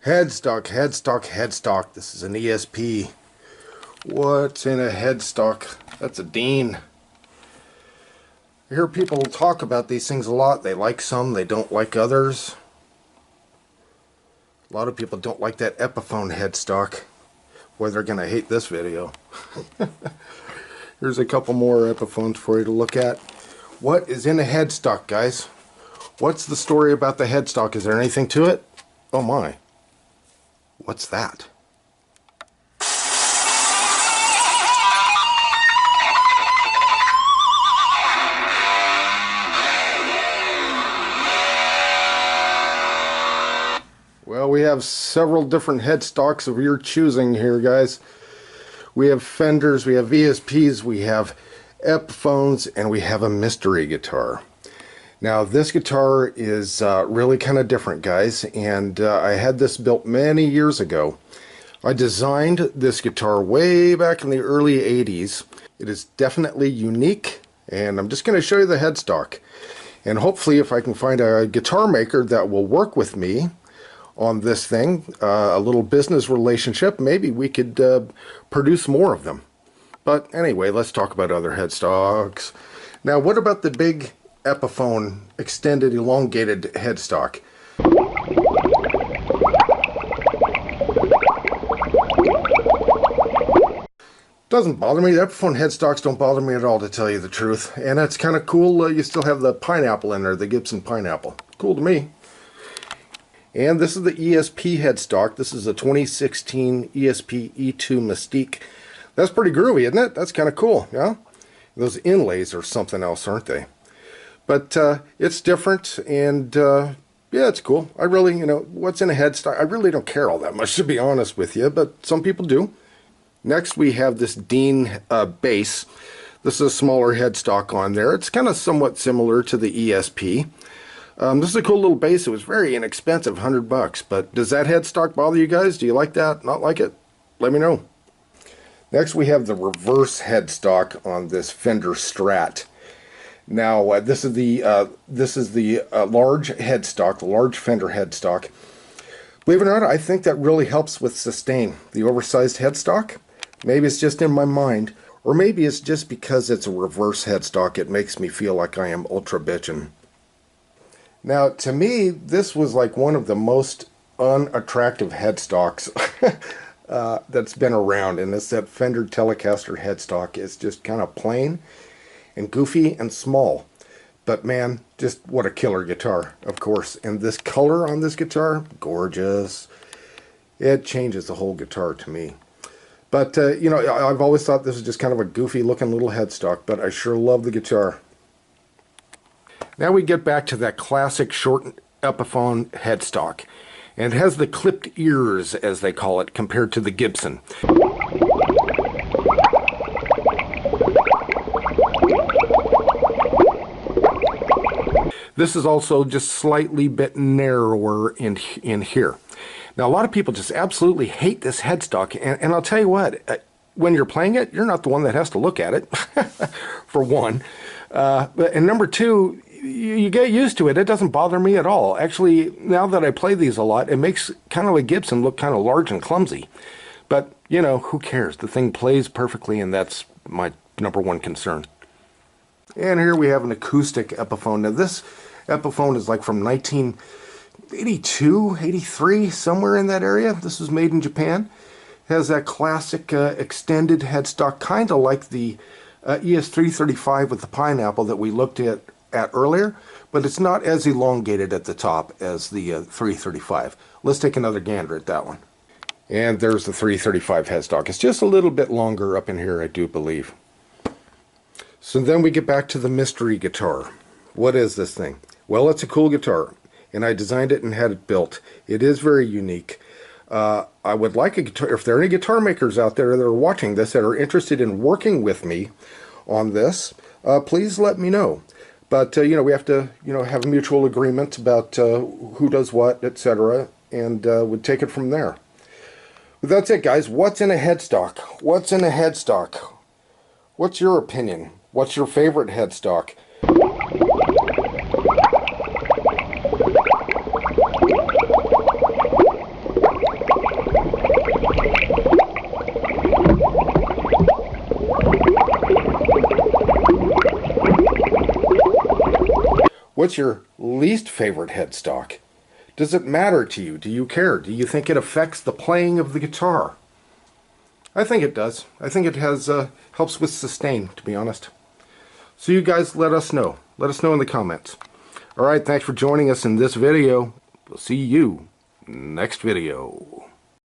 Headstock, headstock, headstock. This is an ESP. What's in a headstock? That's a Dean. I hear people talk about these things a lot. They like some, they don't like others. A lot of people don't like that Epiphone headstock. Boy, they're going to hate this video. Here's a couple more Epiphones for you to look at. What is in a headstock, guys? What's the story about the headstock? Is there anything to it? Oh my. What's that? Well, we have several different headstocks of your choosing here, guys. We have Fenders, we have ESPs, we have Epiphones, and we have a mystery guitar. Now, this guitar is really kind of different, guys, and I had this built many years ago. I designed this guitar way back in the early 80s. It is definitely unique, and I'm just going to show you the headstock. And hopefully, if I can find a guitar maker that will work with me on this thing, a little business relationship, maybe we could produce more of them. But anyway, let's talk about other headstocks. Now, what about the big Epiphone extended elongated headstock? Doesn't bother me. The Epiphone headstocks don't bother me at all, to tell you the truth. And that's kind of cool. You still have the pineapple in there, the Gibson pineapple. Cool to me. And this is the ESP headstock. This is a 2016 ESP E2 Mystique. That's pretty groovy, isn't it? That's kind of cool, yeah? Those inlays are something else, aren't they? But it's different, and yeah, it's cool. I really, what's in a headstock? I really don't care all that much, to be honest with you, but some people do. Next, we have this Dean bass. This is a smaller headstock on there. It's kind of somewhat similar to the ESP. This is a cool little bass. It was very inexpensive, $100. But does that headstock bother you guys? Do you like that? Not like it? Let me know. Next, we have the reverse headstock on this Fender Strat. Now, this is the large headstock, the large Fender headstock. Believe it or not, I think that really helps with sustain. The oversized headstock. Maybe it's just in my mind, or maybe it's just because it's a reverse headstock. It makes me feel like I am ultra bitchin'. Now, to me, this was like one of the most unattractive headstocks that's been around, and it's that Fender Telecaster headstock. It's just kind of plain and goofy and small. But man, just what a killer guitar, of course. And this color on this guitar, gorgeous. It changes the whole guitar to me. But, I've always thought this was just kind of a goofy looking little headstock, but I sure love the guitar. Now we get back to that classic short Epiphone headstock. And it has the clipped ears, as they call it, compared to the Gibson. This is also just slightly bit narrower in here. Now, a lot of people just absolutely hate this headstock, and I'll tell you what, when you're playing it, you're not the one that has to look at it, for one. And number two, you get used to it. It doesn't bother me at all. Actually, now that I play these a lot, it makes kind of like Gibson look kind of large and clumsy. But, who cares? The thing plays perfectly, and that's my number one concern. And here we have an acoustic Epiphone. Now, this Epiphone is like from 1982, 83, somewhere in that area. This was made in Japan. It has that classic extended headstock, kind of like the ES335 with the pineapple that we looked at earlier, but it's not as elongated at the top as the 335. Let's take another gander at that one. And there's the 335 headstock. It's just a little bit longer up in here, I do believe. So then we get back to the mystery guitar. What is this thing? Well, it's a cool guitar, and I designed it and had it built. It is very unique. I would like a guitar. If there are any guitar makers out there that are watching this that are interested in working with me on this, please let me know. But, we have to, have a mutual agreement about who does what, etc., and we'll take it from there. But that's it, guys. What's in a headstock? What's in a headstock? What's your opinion? What's your favorite headstock? What's your least favorite headstock? Does it matter to you? Do you care? Do you think it affects the playing of the guitar? I think it does. I think it has helps with sustain, to be honest. So you guys let us know. Let us know in the comments. Alright, thanks for joining us in this video. We'll see you next video.